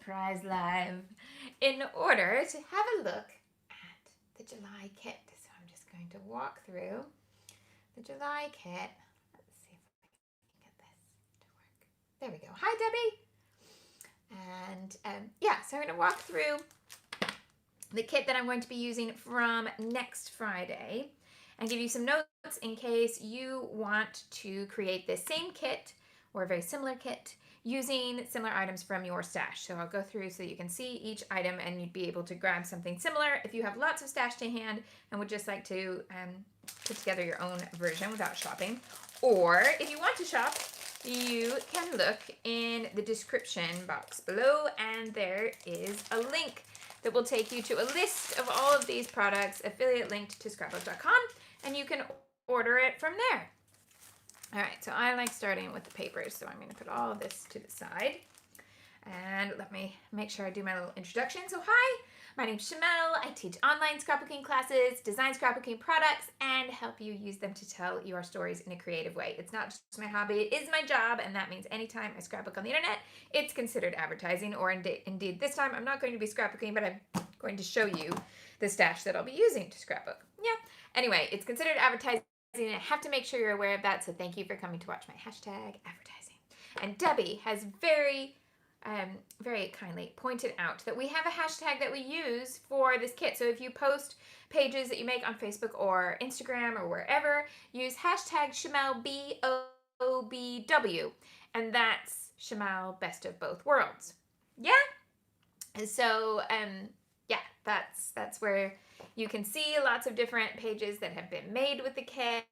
surprise live in order to have a look at the July kit. So I'm just going to walk through the July kit. Let's see if I can get this to work. There we go. Hi, Debbie. And yeah, so I'm going to walk through the kit that I'm going to be using from next Friday and give you some notes in case you want to create this same kit or a very similar kit using similar items from your stash. So I'll go through so that you can see each item and you'd be able to grab something similar if you have lots of stash to hand and would just like to put together your own version without shopping. Or if you want to shop, you can look in the description box below and there is a link that will take you to a list of all of these products, affiliate linked to scrapbook.com, and you can order it from there. All right, so I like starting with the papers, so I'm going to put all of this to the side. And let me make sure I do my little introduction. So hi, my name's Shamel. I teach online scrapbooking classes, design scrapbooking products, and help you use them to tell your stories in a creative way. It's not just my hobby, it is my job, and that means anytime I scrapbook on the internet, it's considered advertising, or indeed this time I'm not going to be scrapbooking, but I'm going to show you the stash that I'll be using to scrapbook. Yeah, anyway, it's considered advertising, and I have to make sure you're aware of that, so thank you for coming to watch my hashtag advertising. And Debbie has very kindly pointed out that we have a hashtag that we use for this kit. So if you post pages that you make on Facebook or Instagram or wherever, use hashtag Shamel BOBW, and that's Shamel Best of Both Worlds. Yeah? And so yeah, that's where you can see lots of different pages that have been made with the kit,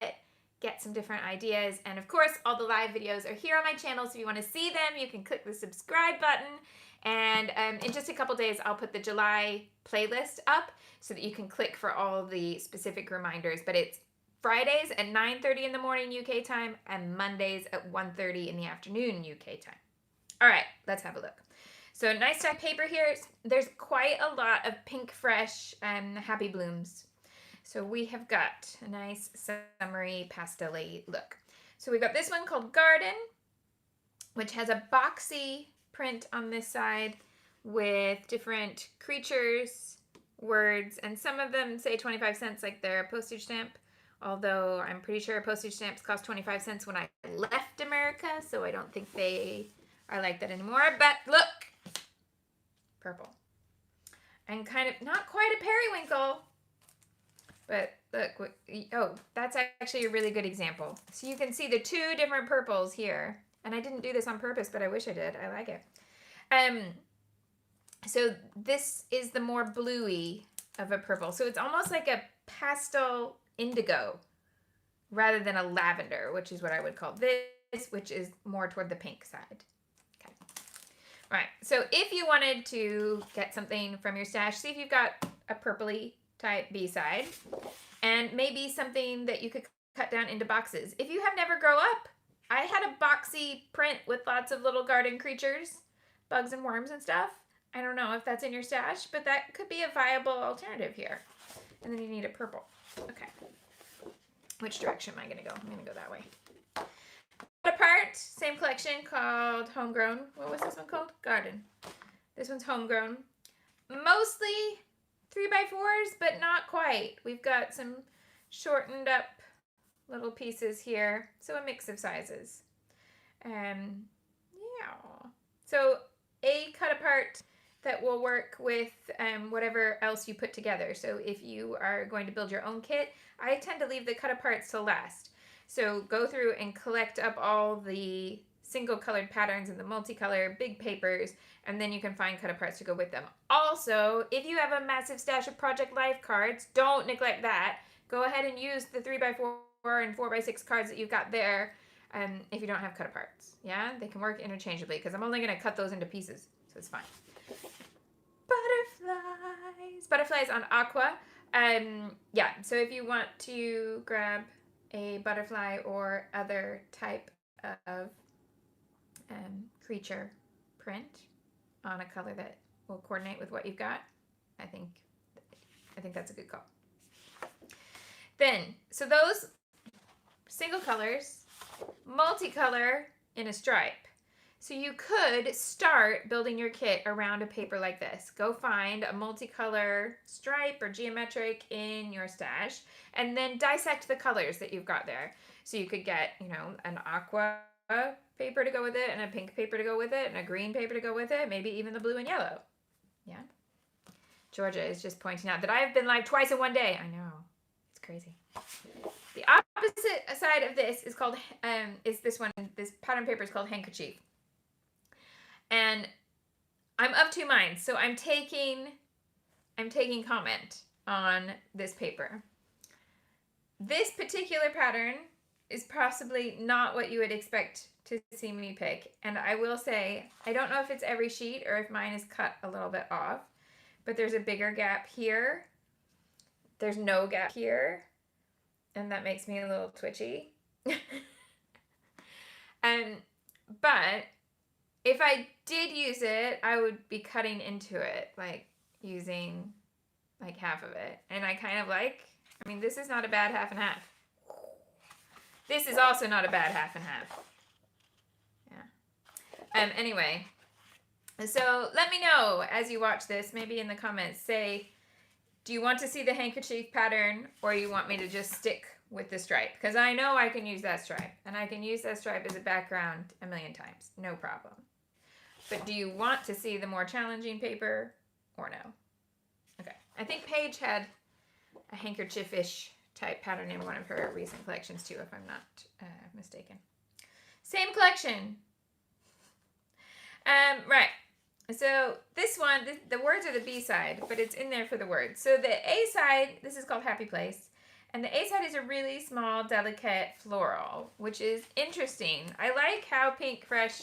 get some different ideas, and of course all the live videos are here on my channel, so if you want to see them you can click the subscribe button, and in just a couple days I'll put the July playlist up so that you can click for all the specific reminders, but it's Fridays at 9:30 in the morning UK time and Mondays at 1:30 in the afternoon UK time. All right, let's have a look. So nice type paper here. There's quite a lot of pink fresh and happy blooms. So we have got a nice summery pastel-y look. So we've got this one called Garden, which has a boxy print on this side with different creatures, words, and some of them say 25 cents like they're a postage stamp, although I'm pretty sure postage stamps cost 25 cents when I left America, so I don't think they are like that anymore. But look, purple. And kind of not quite a periwinkle, but look, oh, that's actually a really good example. So you can see the two different purples here. And I didn't do this on purpose, but I wish I did. I like it. So this is the more bluey of a purple. So it's almost like a pastel indigo rather than a lavender, which is what I would call this, which is more toward the pink side. Okay. All right. So if you wanted to get something from your stash, see if you've got a purpley type B-side, and maybe something that you could cut down into boxes. If you have never grown up, I had a boxy print with lots of little garden creatures, bugs and worms and stuff. I don't know if that's in your stash, but that could be a viable alternative here. And then you need a purple. Okay. Which direction am I going to go? I'm going to go that way. Apart, same collection called Homegrown. What was this one called? Garden. This one's Homegrown. Mostly 3x4s, but not quite. We've got some shortened up little pieces here, so a mix of sizes. Yeah. So a cut apart that will work with whatever else you put together. So if you are going to build your own kit, I tend to leave the cut aparts to last. So go through and collect up all the single colored patterns and the multicolor big papers, and then you can find cut aparts to go with them. Also, if you have a massive stash of Project Life cards, don't neglect that. Go ahead and use the 3x4 and 4x6 cards that you've got there if you don't have cut aparts. Yeah, they can work interchangeably because I'm only going to cut those into pieces, so it's fine. Butterflies on aqua. Yeah, so if you want to grab a butterfly or other type of creature print on a color that will coordinate with what you've got, I think that's a good call. Then, so those single colors, multicolor in a stripe. So you could start building your kit around a paper like this. Go find a multicolor stripe or geometric in your stash and then dissect the colors that you've got there. So you could get, you know, an aqua paper to go with it and a pink paper to go with it and a green paper to go with it, maybe even the blue and yellow. Yeah. Georgia is just pointing out that I have been live twice in one day. I know. It's crazy. The opposite side of this is called, is this one, this pattern paper is called handkerchief. And I'm of two minds, so I'm taking comment on this paper. This particular pattern is possibly not what you would expect to see me pick. And I will say, I don't know if it's every sheet or if mine is cut a little bit off, but there's a bigger gap here. There's no gap here. And that makes me a little twitchy. But if I did use it, I would be cutting into it, like using like half of it. And I kind of like, I mean, this is not a bad half and half. This is also not a bad half and half. Yeah. Anyway, so let me know as you watch this, maybe in the comments, say, do you want to see the handkerchief pattern or you want me to just stick with the stripe? Because I know I can use that stripe, and I can use that stripe as a background a million times, no problem. But do you want to see the more challenging paper or no? Okay. I think Paige had a handkerchief-ish type pattern in one of her recent collections too, if I'm not mistaken. Same collection. Right. So this one, the words are the B side, but it's in there for the words. So the A side, this is called Happy Place. And the A side is a really small, delicate floral, which is interesting. I like how Pink Fresh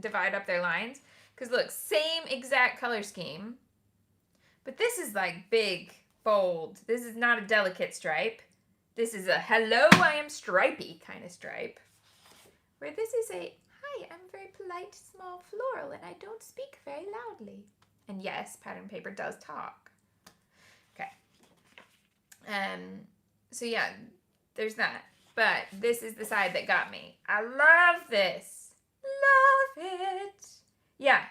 divide up their lines, because look, same exact color scheme, but this is like big, bold. This is not a delicate stripe. This is a hello, I am stripey kind of stripe, where this is a hi, I'm very polite, small floral, and I don't speak very loudly. And yes, pattern paper does talk. Okay. So yeah, there's that. But this is the side that got me. I love this. Love it. Yeah.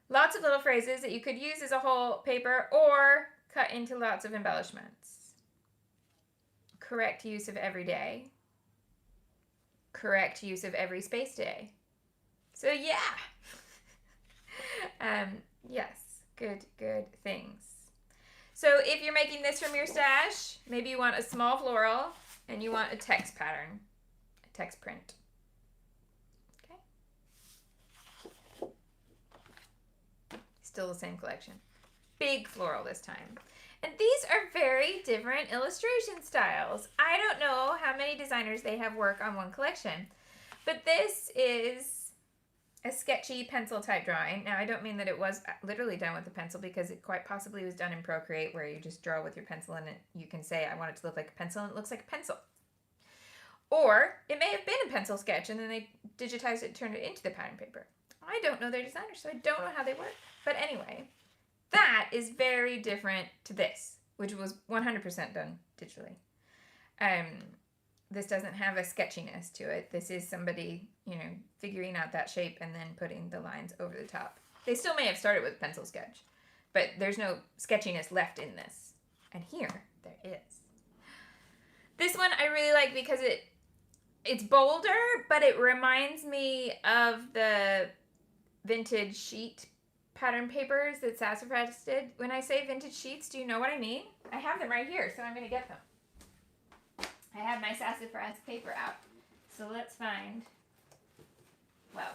Lots of little phrases that you could use as a whole paper or cut into lots of embellishments. Correct use of every day. Correct use of every space day. So yeah. Yes, good things. So if you're making this from your stash, maybe you want a small floral and you want a text pattern, a text print. Still the same collection. Big floral this time. And these are very different illustration styles. I don't know how many designers they have work on one collection, but this is a sketchy pencil type drawing. Now, I don't mean that it was literally done with a pencil, because it quite possibly was done in Procreate, where you just draw with your pencil and you can say, I want it to look like a pencil, and it looks like a pencil. Or it may have been a pencil sketch and then they digitized it and turned it into the pattern paper. I don't know their designers, so I don't know how they work. But anyway, that is very different to this, which was 100% done digitally. This doesn't have a sketchiness to it. This is somebody, you know, figuring out that shape and then putting the lines over the top. They still may have started with pencil sketch, but there's no sketchiness left in this. And here, there is. This one I really like because it's bolder, but it reminds me of the vintage sheet pattern papers that Sassafras did. When I say vintage sheets, do you know what I mean? I have them right here, so I'm going to get them. I have my Sassafras paper out. So let's find, well,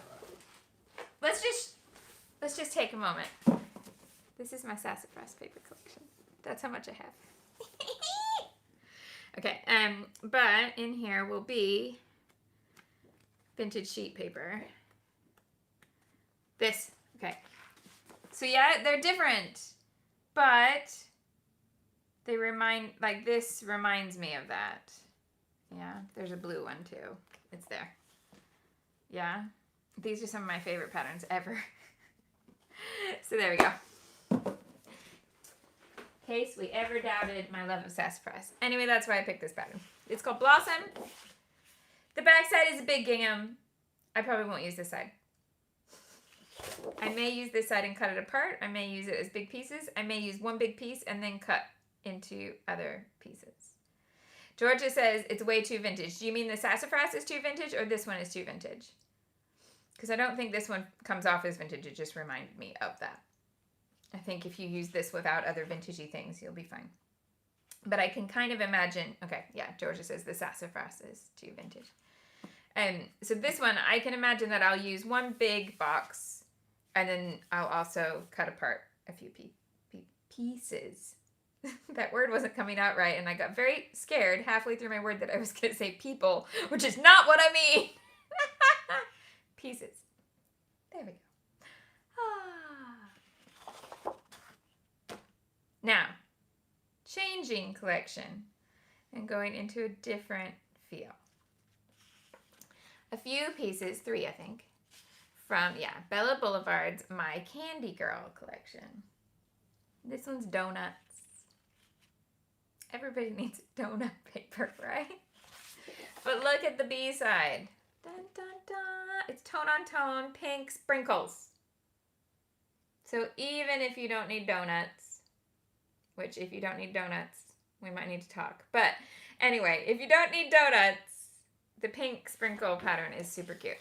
let's just take a moment. This is my Sassafras paper collection. That's how much I have. Okay, but in here will be vintage sheet paper. This, okay. So yeah, they're different, but they remind, like this reminds me of that. Yeah, there's a blue one too. It's there. Yeah, these are some of my favorite patterns ever. So there we go. In case we ever doubted my love of Sassafras. Anyway, that's why I picked this pattern. It's called Blossom. The back side is a big gingham. I probably won't use this side. I may use this side and cut it apart. I may use it as big pieces. I may use one big piece and then cut into other pieces. Georgia says it's way too vintage. Do you mean the sassafras is too vintage or this one is too vintage? Because I don't think this one comes off as vintage. It just reminded me of that. I think if you use this without other vintagey things, you'll be fine. But I can kind of imagine, okay, yeah, Georgia says the sassafras is too vintage. So this one, I can imagine that I'll use one big box and then I'll also cut apart a few pieces. That word wasn't coming out right and I got very scared halfway through my word that I was going to say people, which is not what I mean. Pieces. There we go. Now, changing collection and going into a different feel. A few pieces, 3 I think, from, Bella Boulevard's My Candy Girl collection. This one's donuts. Everybody needs donut paper, right? But look at the B side. Dun, dun, dun. It's tone on tone, pink sprinkles. So even if you don't need donuts, which if you don't need donuts, we might need to talk. But anyway, if you don't need donuts, the pink sprinkle pattern is super cute.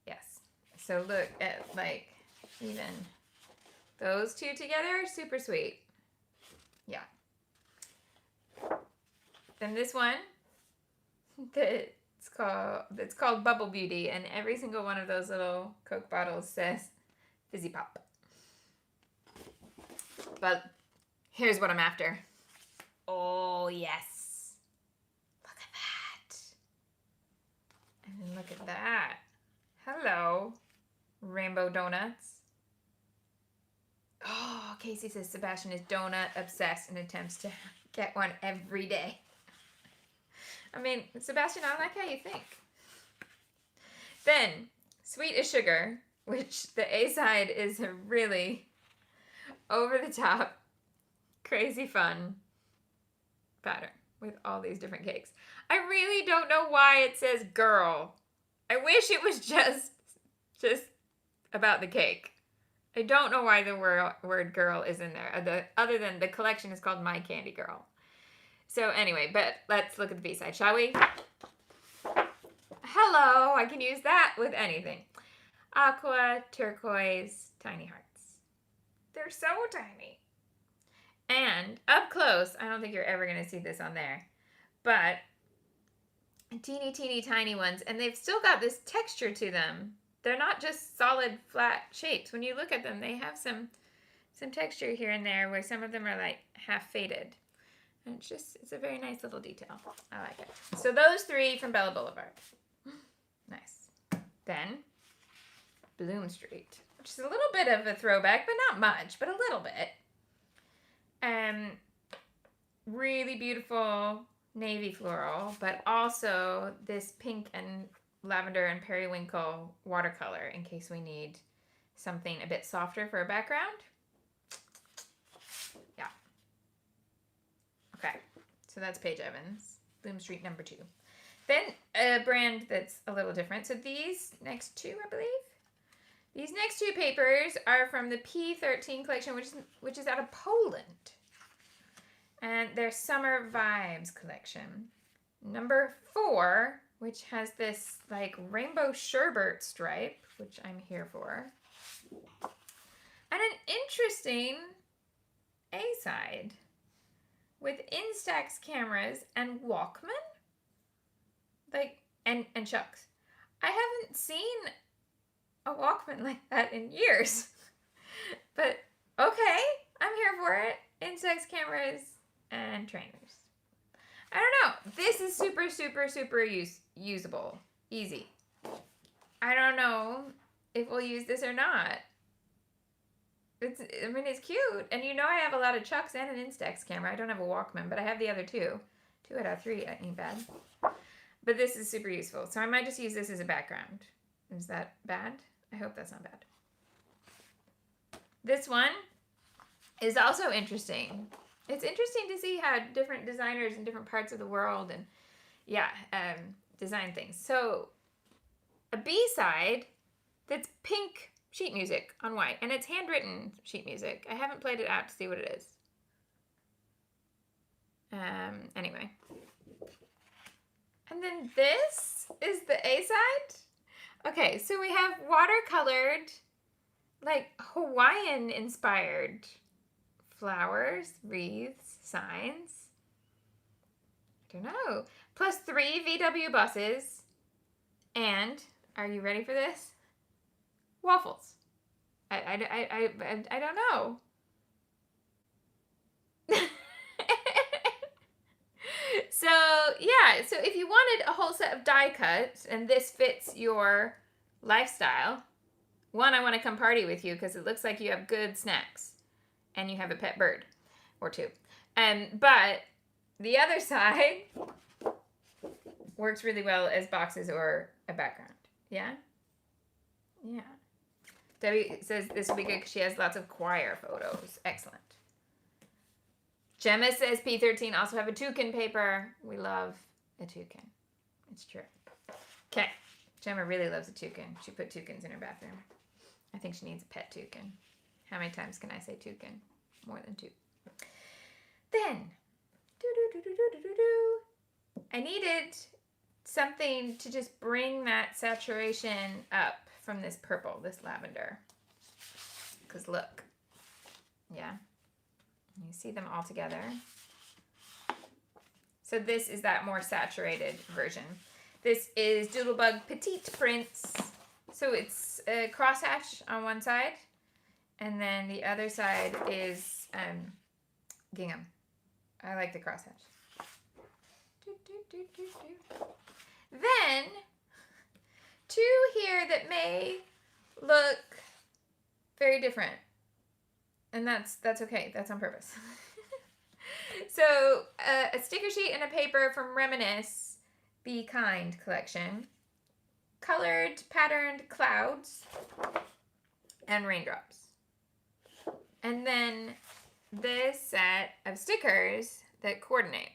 Yes. So look at like even those two together, super sweet. Yeah. Then this one, it's called Bubble Beauty, and every single one of those little Coke bottles says Fizzy Pop. But here's what I'm after. Oh, yes. Look at that. And then look at that. Hello, rainbow donuts. Oh, Casey says Sebastian is donut obsessed and attempts to get one every day. I mean, Sebastian, I like how you think. Then, Sweet as Sugar, which the A side is a really over the top, crazy fun pattern with all these different cakes. I really don't know why it says girl. I wish it was just about the cake. I don't know why the word girl is in there, other than the collection is called My Candy Girl. So anyway, but let's look at the B-side, shall we? Hello, I can use that with anything. Aqua, turquoise, tiny hearts. They're so tiny. And up close, I don't think you're ever going to see this on there, but teeny, teeny, tiny ones, and they've still got this texture to them. They're not just solid, flat shapes. When you look at them, they have some texture here and there where some of them are like half faded. And it's a very nice little detail. I like it. So those 3 from Bella Boulevard. Nice. Then, Bloom Street, which is a little bit of a throwback, but not much, but a little bit. Really beautiful navy floral, but also this pink and lavender and periwinkle watercolor in case we need something a bit softer for a background. Yeah. Okay, so that's Paige Evans, Bloom Street number 2. Then a brand that's a little different. So these next 2, I believe. These next 2 papers are from the P13 collection, which is out of Poland. And they're Summer Vibes collection. Number 4, which has this like rainbow sherbet stripe, which I'm here for. And an interesting A-side with Instax cameras and Walkman. Like, and Chucks. I haven't seen a Walkman like that in years. But okay, I'm here for it. Instax cameras and trainers. I don't know. This is super, super, super usable. Easy. I don't know if we'll use this or not. It's cute. And you know I have a lot of Chucks and an Instax camera. I don't have a Walkman, but I have the other 2. 2 out of 3 ain't bad. But this is super useful. So I might just use this as a background. Is that bad? I hope that's not bad. This one is also interesting. It's interesting to see how different designers in different parts of the world and design things. So a B-side that's pink sheet music on white. And it's handwritten sheet music. I haven't played it out to see what it is. Anyway. And then this is the A side. Okay, so we have watercolored, like Hawaiian inspired flowers, wreaths, signs. I don't know. Plus 3 VW buses. And, are you ready for this? Waffles. I don't know. So, yeah. So, if you wanted a whole set of die cuts and this fits your lifestyle, one, I want to come party with you because it looks like you have good snacks and you have a pet bird or two. But the other side works really well as boxes or a background. Yeah? Yeah. Debbie says this will be good because she has lots of choir photos. Excellent. Gemma says P13 also have a toucan paper. We love a toucan. It's true. Okay. Gemma really loves a toucan. She put toucans in her bathroom. I think she needs a pet toucan. How many times can I say toucan? More than 2. Then, I needed something to just bring that saturation up from this purple, this lavender. Because look. Yeah. You see them all together. So this is that more saturated version. This is Doodlebug Petite Prints. So it's a crosshatch on one side. And then the other side is gingham. I like the crosshatch. Then, 2 here that may look very different. And that's okay. That's on purpose. So, a sticker sheet and a paper from Reminisce Be Kind collection. Colored, patterned clouds and raindrops. And then this set of stickers that coordinate.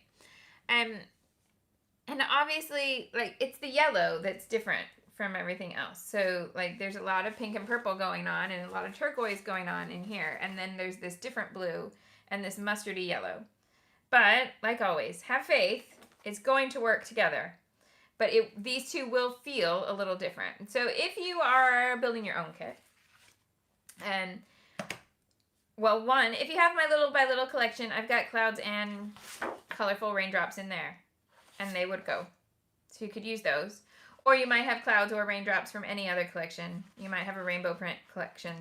And obviously, like, it's the yellow that's different from everything else. So, like, there's a lot of pink and purple going on and a lot of turquoise going on in here. And then there's this different blue and this mustardy yellow. But, like always, have faith. It's going to work together. But these two will feel a little different. So, if you are building your own kit, and, well, one, if you have my Little by Little collection, I've got clouds and colorful raindrops in there. And they would go. So, you could use those. Or you might have clouds or raindrops from any other collection. You might have a rainbow print collection.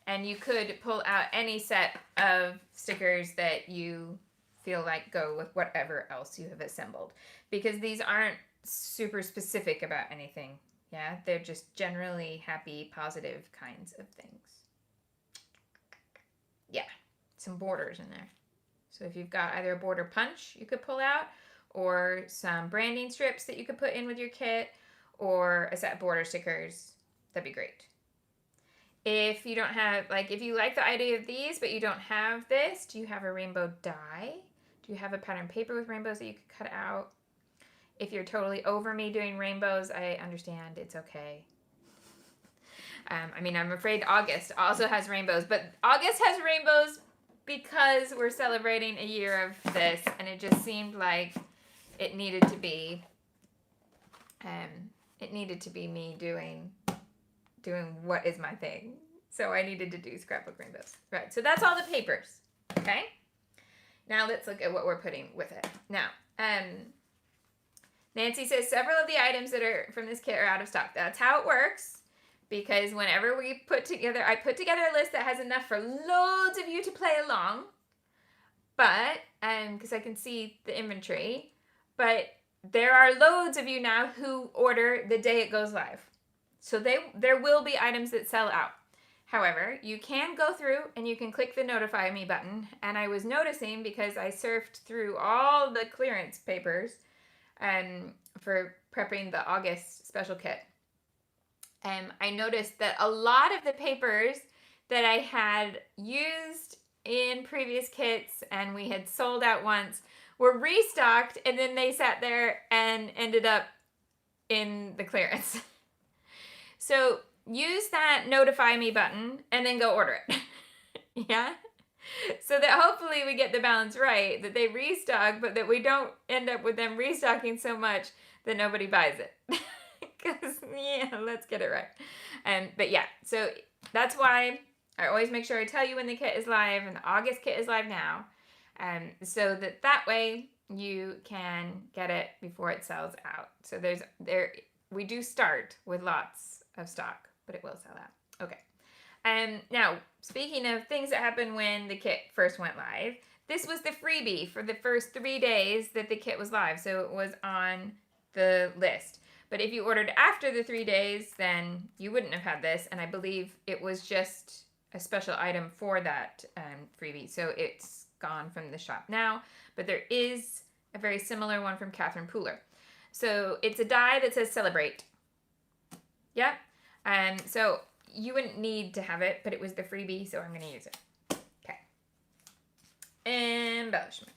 And you could pull out any set of stickers that you feel like go with whatever else you have assembled. Because these aren't super specific about anything. Yeah, they're just generally happy, positive kinds of things. Yeah, some borders in there. So if you've got either a border punch you could pull out, or some branding strips that you could put in with your kit, or a set of border stickers, that'd be great. If you don't have, like, if you like the idea of these, but you don't have this, do you have a rainbow die? Do you have a pattern paper with rainbows that you could cut out? If you're totally over me doing rainbows, I understand. It's okay. I mean, I'm afraid August also has rainbows, but August has rainbows because we're celebrating a year of this, and it just seemed like it needed to be me doing what is my thing. So I needed to do scrapbook rainbows. Right, so that's all the papers, okay? Now let's look at what we're putting with it. Now, Nancy says several of the items that are from this kit are out of stock. That's how it works, because whenever I put together a list that has enough for loads of you to play along, but, because I can see the inventory, but there are loads of you now who order the day it goes live. So there will be items that sell out. However, you can go through and you can click the notify me button. And I was noticing, because I surfed through all the clearance papers for prepping the August special kit. I noticed that a lot of the papers that I had used in previous kits and we had sold out once were restocked, and then they sat there and ended up in the clearance. So use that notify me button and then go order it. Yeah? So that hopefully we get the balance right, that they restock, but that we don't end up with them restocking so much that nobody buys it. Because, yeah, let's get it right. But yeah, so that's why I always make sure I tell you when the kit is live, and the August kit is live now. So that way you can get it before it sells out. So we do start with lots of stock, but it will sell out. Okay. Now, speaking of things that happened when the kit first went live, this was the freebie for the first 3 days that the kit was live, so it was on the list. But if you ordered after the 3 days, then you wouldn't have had this, and I believe it was just a special item for that freebie, so it's gone from the shop now. But there is a very similar one from Catherine Pooler. So it's a die that says Celebrate. Yeah? So you wouldn't need to have it, but it was the freebie, so I'm going to use it. Okay. Embellishment.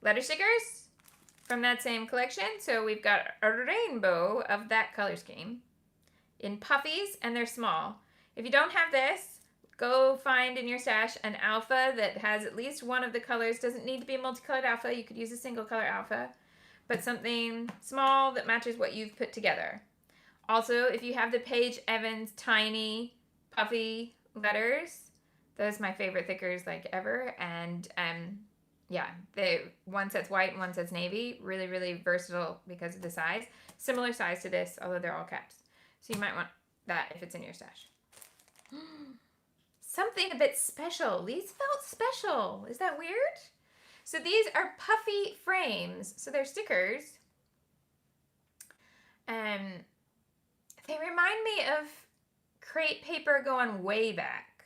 Letter stickers from that same collection. So we've got a rainbow of that color scheme in puffies, and they're small. If you don't have this, go find in your stash an alpha that has at least one of the colors. Doesn't need to be a multicolored alpha. You could use a single color alpha, but something small that matches what you've put together. Also, if you have the Paige Evans tiny puffy letters, those are my favorite thickers like ever. And yeah, one set's white and one set's navy. Really, really versatile because of the size. Similar size to this, although they're all caps. So you might want that if it's in your stash. Something a bit special. These felt special. Is that weird? So these are puffy frames. So they're stickers. They remind me of crepe paper going way back.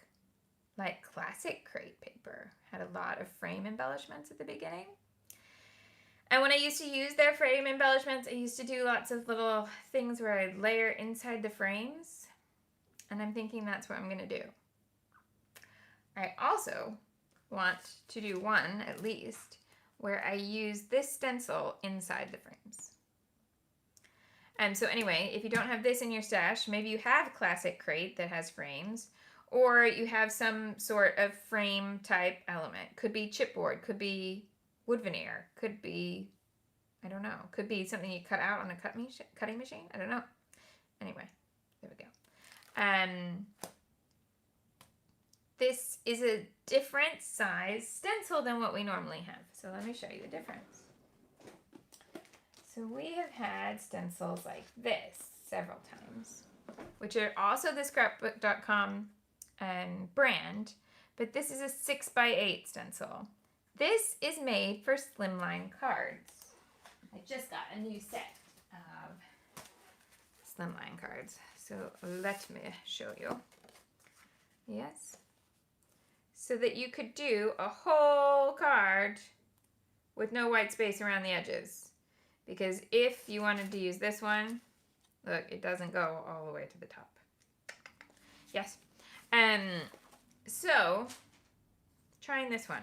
Like classic crepe paper. Had a lot of frame embellishments at the beginning. And when I used to use their frame embellishments, I used to do lots of little things where I'd layer inside the frames. And I'm thinking that's what I'm going to do. I also want to do one, at least, where I use this stencil inside the frames. And so anyway, if you don't have this in your stash, maybe you have classic crate that has frames, or you have some sort of frame type element. Could be chipboard, could be wood veneer, could be, I don't know, could be something you cut out on a cutting machine. I don't know. Anyway, there we go. This is a different size stencil than what we normally have. So let me show you the difference. So we have had stencils like this several times, which are also the scrapbook.com brand, but this is a 6x8 stencil. This is made for slimline cards. I just got a new set of slimline cards, so let me show you. Yes. So that you could do a whole card with no white space around the edges. Because if you wanted to use this one, look, it doesn't go all the way to the top. Yes. So, trying this one.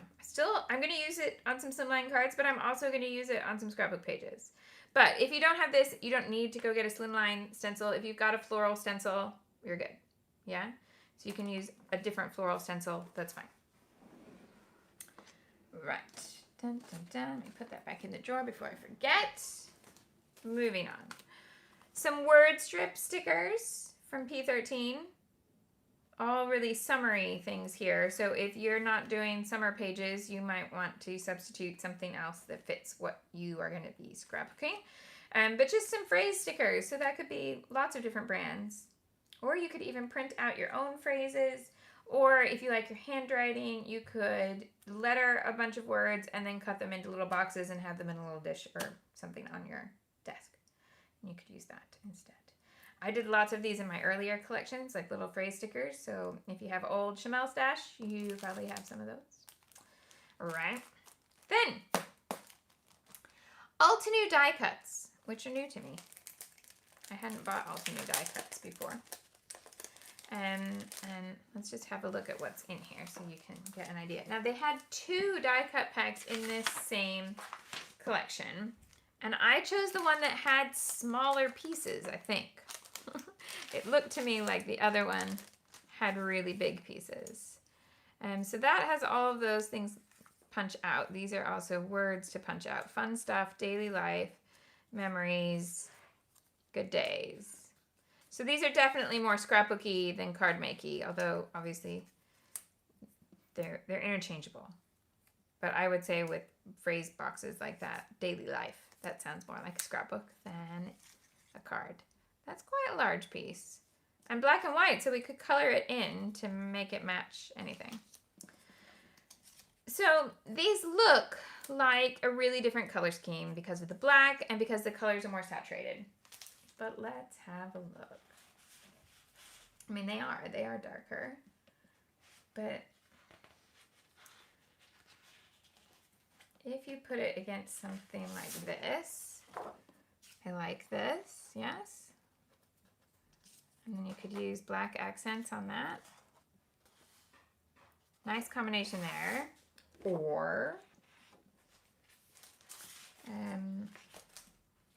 I'm going to use it on some slimline cards, but I'm also going to use it on some scrapbook pages. But if you don't have this, you don't need to go get a slimline stencil. If you've got a floral stencil, you're good. Yeah? So you can use a different floral stencil. That's fine. Right. Dun, dun, dun. Let me put that back in the drawer before I forget. Moving on. Some word strip stickers from P13. All really summery things here. So if you're not doing summer pages, you might want to substitute something else that fits what you are going to be scrapbooking. But just some phrase stickers. So that could be lots of different brands. Or you could even print out your own phrases. Or if you like your handwriting, you could letter a bunch of words and then cut them into little boxes and have them in a little dish or something on your desk. You could use that instead. I did lots of these in my earlier collections, like little phrase stickers. So if you have old Chamel stash, you probably have some of those. All right. Then, Altenew die cuts, which are new to me. I hadn't bought Altenew die cuts before. And let's just have a look at what's in here so you can get an idea. Now, they had 2 die cut packs in this same collection. And I chose the one that had smaller pieces, I think. it looked to me like the other one had really big pieces. So that has all of those things punch out. These are also words to punch out. Fun stuff, daily life, memories, good days. So these are definitely more scrapbooky than card makey, although obviously they're interchangeable. But I would say with phrase boxes like that, daily life, that sounds more like a scrapbook than a card. That's quite a large piece. And black and white, so we could color it in to make it match anything. So these look like a really different color scheme because of the black and because the colors are more saturated. But let's have a look. I mean, they are darker, but if you put it against something like this, I like this, yes. And then you could use black accents on that. Nice combination there. Or,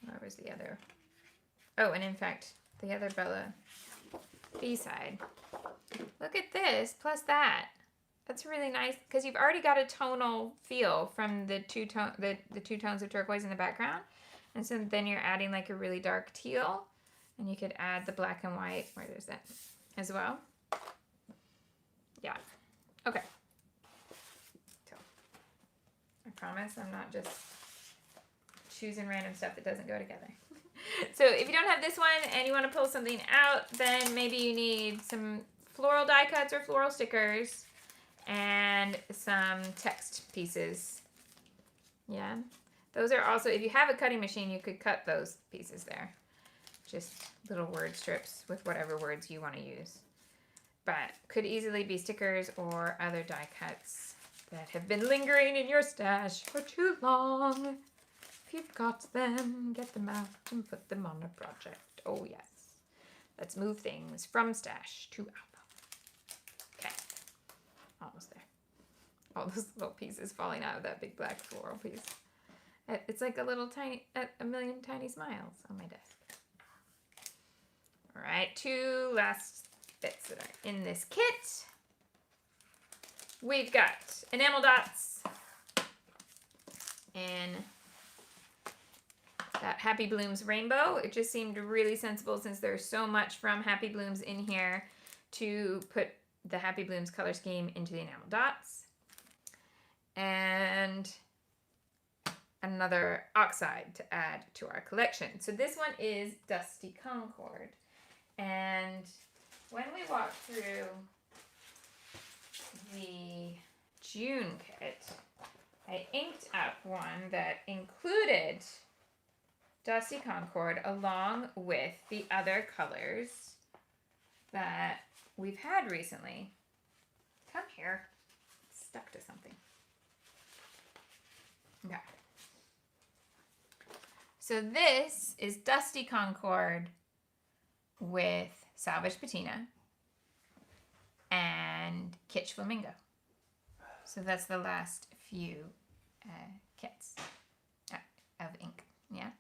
where was the other? Oh, and in fact, the other Bella B-side. Look at this, plus that. That's really nice because you've already got a tonal feel from the two tones of turquoise in the background. And so then you're adding like a really dark teal. And you could add the black and white, where there's that, as well. Yeah. Okay. So, I promise I'm not just choosing random stuff that doesn't go together. So if you don't have this one and you want to pull something out, then maybe you need some floral die cuts or floral stickers and some text pieces. Yeah. Those are also, if you have a cutting machine, you could cut those pieces there. Just little word strips with whatever words you want to use. But could easily be stickers or other die cuts that have been lingering in your stash for too long. If you've got them, get them out and put them on a project. Oh yes. Let's move things from stash to album. Okay. Almost there. All those little pieces falling out of that big black floral piece. It's like a million tiny smiles on my desk. All right, two last bits that are in this kit. We've got enamel dots and that Happy Blooms rainbow. It just seemed really sensible since there's so much from Happy Blooms in here to put the Happy Blooms color scheme into the enamel dots. And another oxide to add to our collection. So this one is Dusty Concord. And when we walked through the June kit, I inked up one that included Dusty Concord along with the other colors that we've had recently. Come here. It's stuck to something. Okay. So this is Dusty Concord with Salvage Patina and Kitsch Flamingo. So that's the last few kits of ink. Yeah.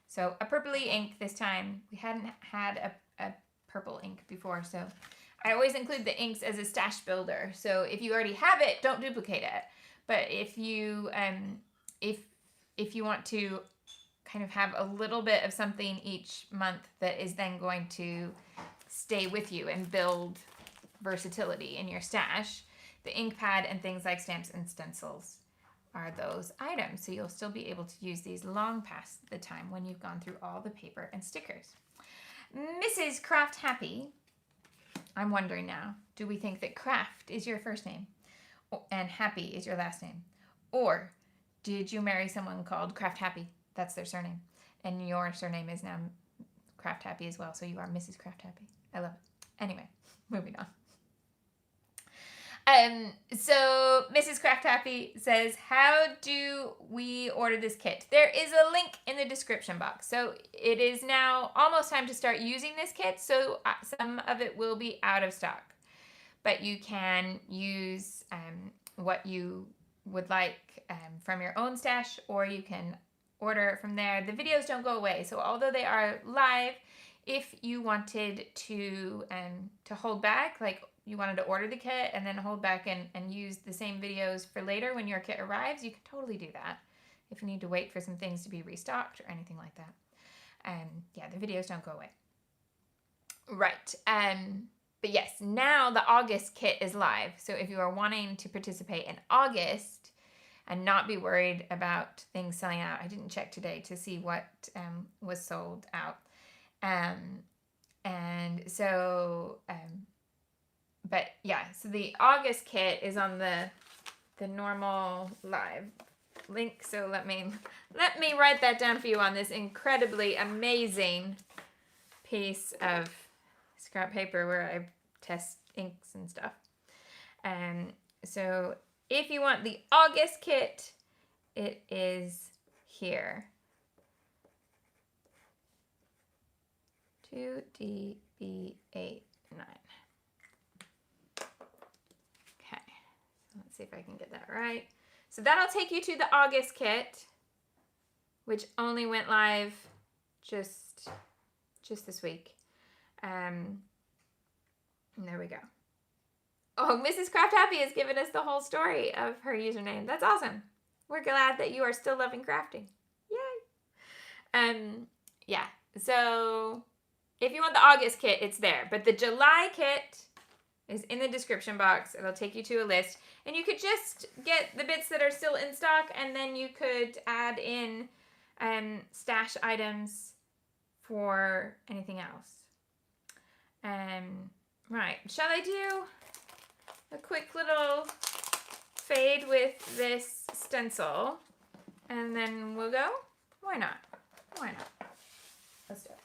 So a purpley ink this time. We hadn't had a purple ink before, so I always include the inks as a stash builder. So if you already have it, don't duplicate it. But if you if you want to kind of have a little bit of something each month that is then going to stay with you and build versatility in your stash, the ink pad and things like stamps and stencils are those items. So you'll still be able to use these long past the time when you've gone through all the paper and stickers. Mrs. Craft Happy, I'm wondering now, do we think that Craft is your first name and Happy is your last name? Or did you marry someone called Craft Happy? That's their surname. And your surname is now Craft Happy as well. So you are Mrs. Craft Happy. I love it. Anyway, moving on. So Mrs. Craft Happy says, how do we order this kit? There is a link in the description box. So it is now almost time to start using this kit. So some of it will be out of stock. But you can use what you would like from your own stash, or you can order it from there. The videos don't go away. So although they are live if you wanted to hold back, like you wanted to order the kit and then hold back and use the same videos for later when your kit arrives, you can totally do that if you need to wait for some things to be restocked or anything like that. Yeah, the videos don't go away. Right. But yes, now the August kit is live. So if you are wanting to participate in August and not be worried about things selling out, I didn't check today to see what was sold out. And so, but yeah, so the August kit is on the normal live link. So let me write that down for you on this incredibly amazing piece of scrap paper where I test inks and stuff. So if you want the August kit, it is here. 2DB89. Okay, so let's see if I can get that right. So that'll take you to the August kit, which only went live just this week. And there we go. Oh, Mrs. Craft Happy has given us the whole story of her username. That's awesome. We're glad that you are still loving crafting. Yay! Yeah, so if you want the August kit, it's there. But the July kit is in the description box. It'll take you to a list. And you could just get the bits that are still in stock, and then you could add in stash items for anything else. Right, shall I do a quick little fade with this stencil? And then we'll go? Why not? Why not? Let's do it.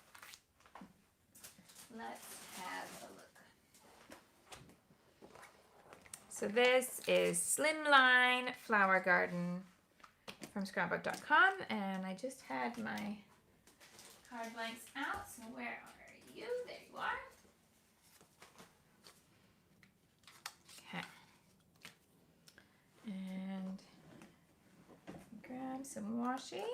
Let's have a look. So this is Slimline Flower Garden from scrapbook.com, and I just had my card blanks out. So where are you? There you are. Okay. And grab some washi.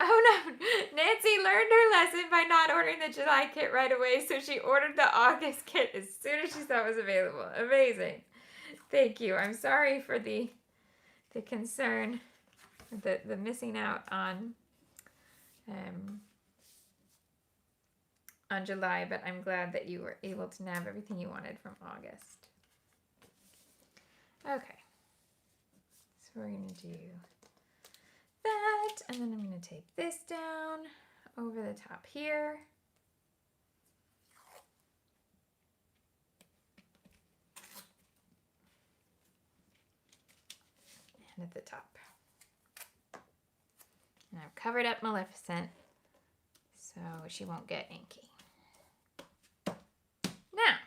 Oh no, Nancy learned her lesson by not ordering the July kit right away, so she ordered the August kit as soon as she saw it was available. Amazing. Thank you. I'm sorry for the concern, the missing out on July, but I'm glad that you were able to nab everything you wanted from August. Okay, so we're going to do that, and then I'm going to tape this down over the top here. And at the top. And I've covered up Maleficent so she won't get inky. Now,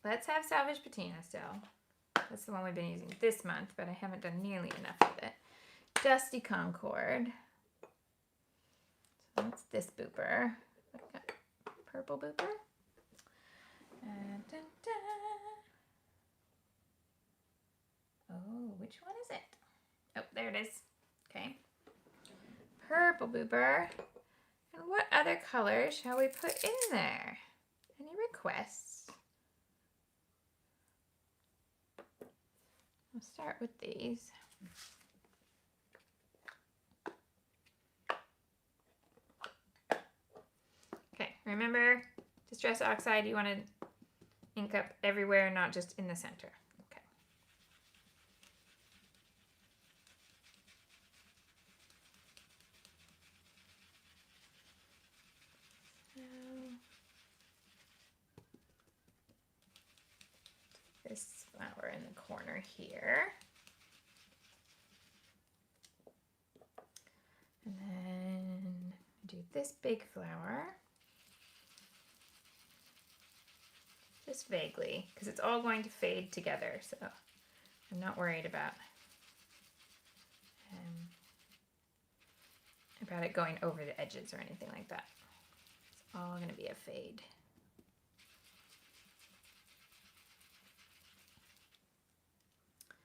let's have Salvage Patina still. That's the one we've been using this month, but I haven't done nearly enough with it. Dusty Concord. So that's this booper. I've got purple booper. Dun, dun. Oh, which one is it? Oh, there it is. Okay. Purple booper. And what other colors shall we put in there? Any requests? I'll start with these. Okay, remember, Distress Oxide, you want to ink up everywhere, not just in the center. Okay. So, this flower in the corner here. And then do this big flower. Just vaguely, because it's all going to fade together, so I'm not worried about it going over the edges or anything like that. It's all going to be a fade.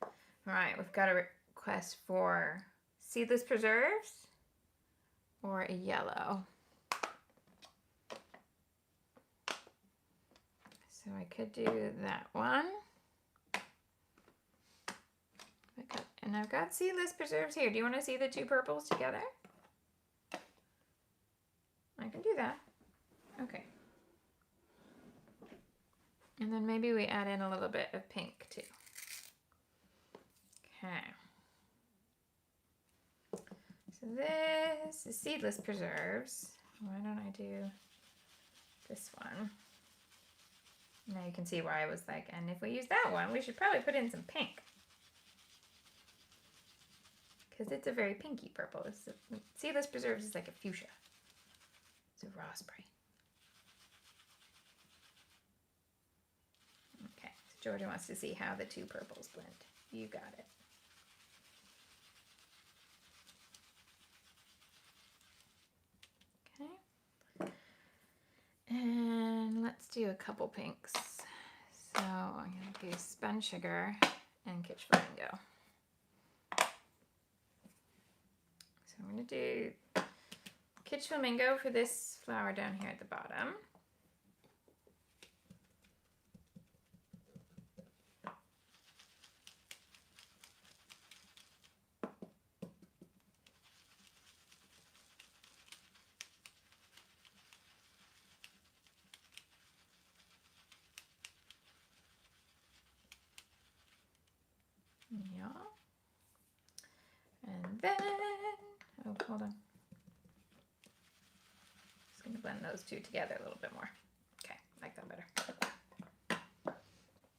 All right, we've got a request for seedless preserves. or a yellow. So I could do that one. And I've got seedless preserves here. Do you want to see the two purples together? I can do that. Okay. And then maybe we add in a little bit of pink too. Okay. So this is seedless preserves. Why don't I do this one? Now you can see why I was like, and if we use that one, we should probably put in some pink. Because it's a very pinky purple. Seedless preserves is like a fuchsia. It's a raspberry. Okay, so Georgia wants to see how the two purples blend. You got it. Okay. And let's do a couple pinks. So I'm going to do spun sugar and kitsch flamingo. So I'm going to do kitsch flamingo for this flower down here at the bottom. Yeah. And then, oh, hold on. Just going to blend those two together a little bit more. Okay, like that better.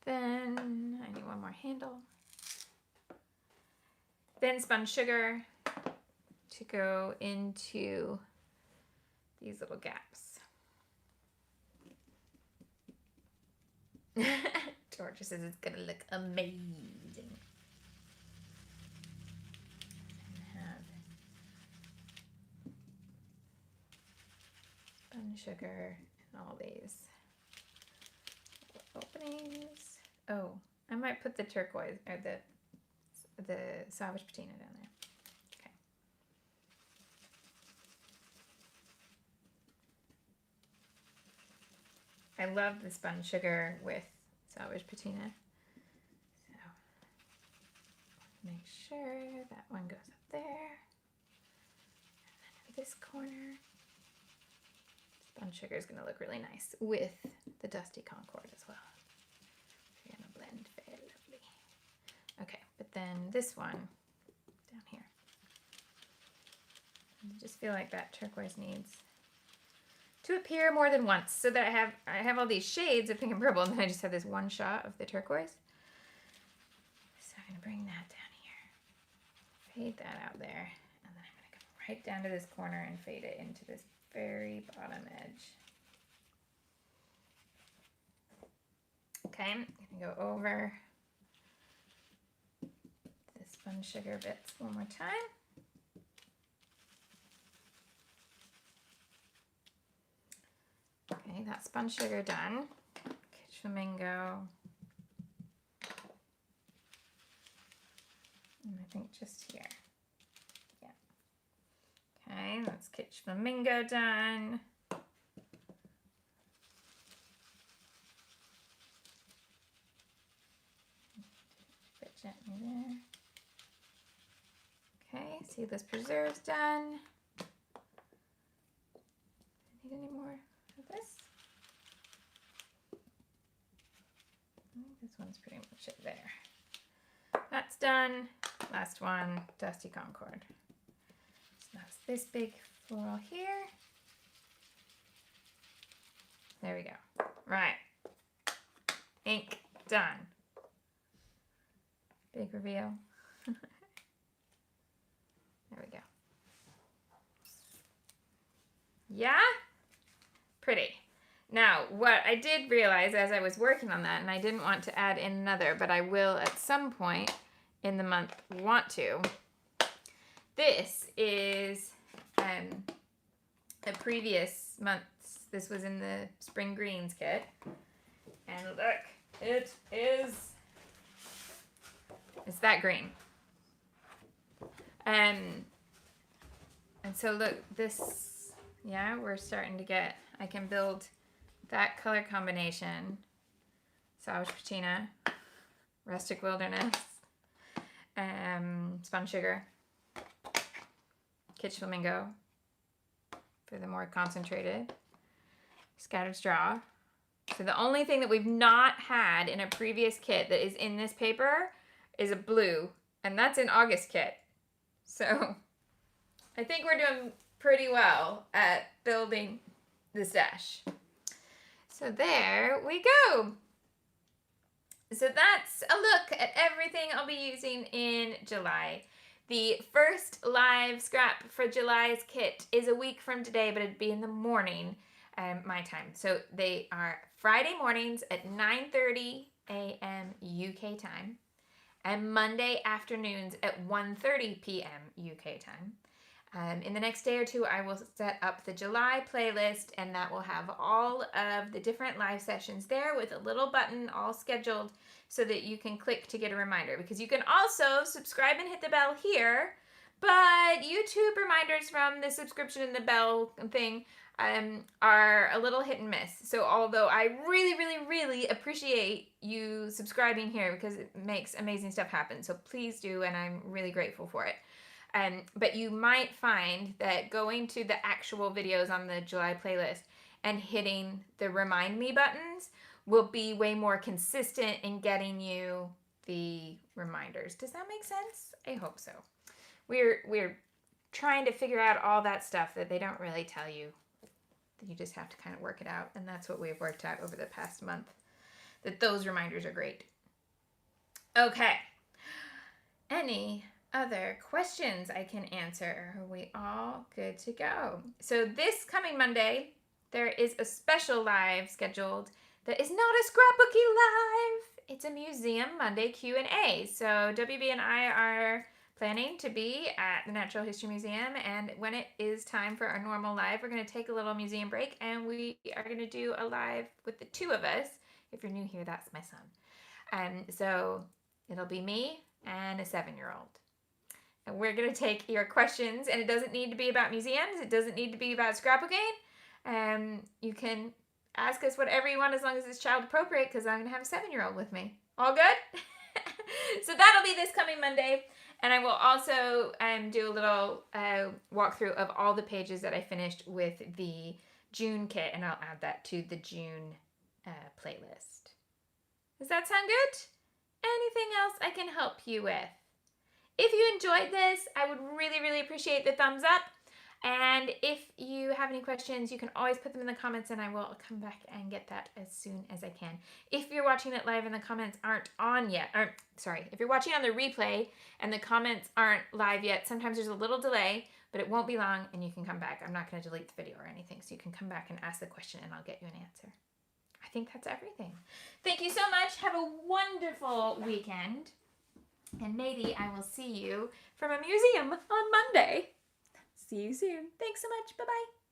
Then I need one more handle. Then spun sugar to go into these little gaps. Georgia says it's going to look amazing. Sugar and all these openings. Oh, I might put the turquoise or the salvage patina down there. Okay. I love the spun sugar with salvage patina. So make sure that one goes up there. And then in this corner. Spun sugar is going to look really nice with the Dusty Concord as well. You're going to blend very lovely. Okay, but then this one down here. I just feel like that turquoise needs to appear more than once so that I have all these shades of pink and purple and then I just have this one shot of the turquoise. So I'm going to bring that down here. Fade that out there. And then I'm going to come right down to this corner and fade it into this very bottom edge. Okay, I'm going to go over the spun sugar bits one more time. Okay, that's spun sugar done. Kitsch flamingo. And I think just here. Okay, that's kitsch flamingo done. Bit gently there. Okay, seedless preserves done. Need any more of this? I think this one's pretty much it there. That's done. Last one, Dusty Concord. That's this big floral here. There we go. Right. Ink done. Big reveal. There we go. Yeah? Pretty. Now, what I did realize as I was working on that, and I didn't want to add in another, but I will at some point in the month want to. This is a previous month's. This was in the Spring Greens kit. And look, it's that green. And so look, this, yeah, we're starting to get, I can build that color combination. Salvage Patina, Rustic Wilderness, Spun Sugar, Kitsch Flamingo for the more concentrated, Scattered Straw. So the only thing that we've not had in a previous kit that is in this paper is a blue, and that's in August kit. So I think we're doing pretty well at building the stash. So there we go. So that's a look at everything I'll be using in July. The first live scrap for July's kit is a week from today, but it'd be in the morning, my time. So they are Friday mornings at 9:30 a.m. UK time and Monday afternoons at 1:30 p.m. UK time. In the next day or two, I will set up the July playlist, and that will have all of the different live sessions there with a little button all scheduled so that you can click to get a reminder. Because you can also subscribe and hit the bell here, but YouTube reminders from the subscription and the bell thing are a little hit and miss. So although I really, really, really appreciate you subscribing here because it makes amazing stuff happen. So please do, and I'm really grateful for it. But you might find that going to the actual videos on the July playlist and hitting the remind me buttons will be way more consistent in getting you the reminders. Does that make sense? I hope so. We're trying to figure out all that stuff that they don't really tell you. You just have to kind of work it out, and that's what we've worked out over the past month. That those reminders are great. Okay. Any other questions I can answer? Are we all good to go? So this coming Monday, there is a special live scheduled that is not a scrapbooky live. It's a Museum Monday Q&A. So WB and I are planning to be at the Natural History Museum, and when it is time for our normal live, we're going to take a little museum break, and we are going to do a live with the two of us. If you're new here, that's my son. So it'll be me and a 7-year-old. And we're going to take your questions, and it doesn't need to be about museums. It doesn't need to be about scrapbooking. You can ask us whatever you want as long as it's child appropriate, because I'm going to have a 7-year-old with me. All good? So that'll be this coming Monday. And I will also do a little walkthrough of all the pages that I finished with the June kit, and I'll add that to the June playlist. Does that sound good? Anything else I can help you with? If you enjoyed this, I would really, really appreciate the thumbs up. And if you have any questions, you can always put them in the comments, and I will come back and get that as soon as I can. If you're watching it live and the comments aren't on yet, if you're watching on the replay and the comments aren't live yet, sometimes there's a little delay, but it won't be long, and you can come back. I'm not going to delete the video or anything, so you can come back and ask the question, and I'll get you an answer. I think that's everything. Thank you so much. Have a wonderful weekend. And maybe I will see you from a museum on Monday. See you soon. Thanks so much. Bye-bye.